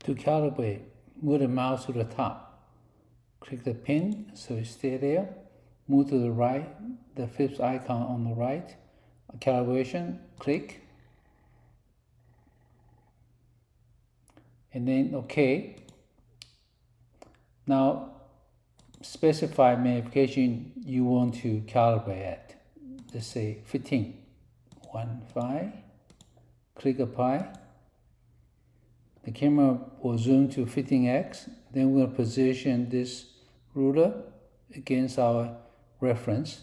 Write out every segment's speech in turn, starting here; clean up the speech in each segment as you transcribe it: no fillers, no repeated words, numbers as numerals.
To calibrate, move the mouse to the top. Click the pin so it stays there. Move to the right, the fifth icon on the right. Calibration, click. And then OK. Now specify magnification you want to calibrate at. Let's say 15. 1.5. Click apply. The camera will zoom to 15x. Then we're going to position this ruler against our reference.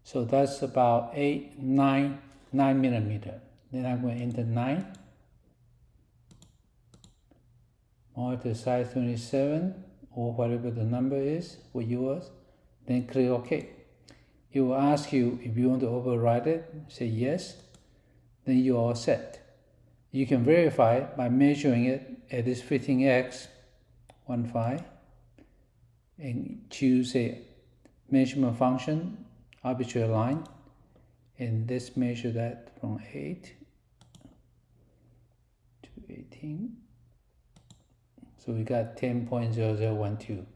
So that's about 9 millimeter. Then I'm going to enter 9. Monitor size 27 or whatever the number is for yours. Then click OK. It will ask you if you want to override it. Say yes. Then you're all set. You can verify by measuring it at this 15x 1.5 and choose a measurement function, arbitrary line, and let's measure that from 8 to 18. So we got 10.0012.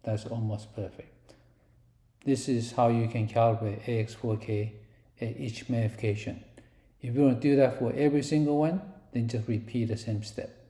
That's almost perfect. This is how you can calibrate AX-4K at each magnification. If you want to do that for every single one, then just repeat the same step.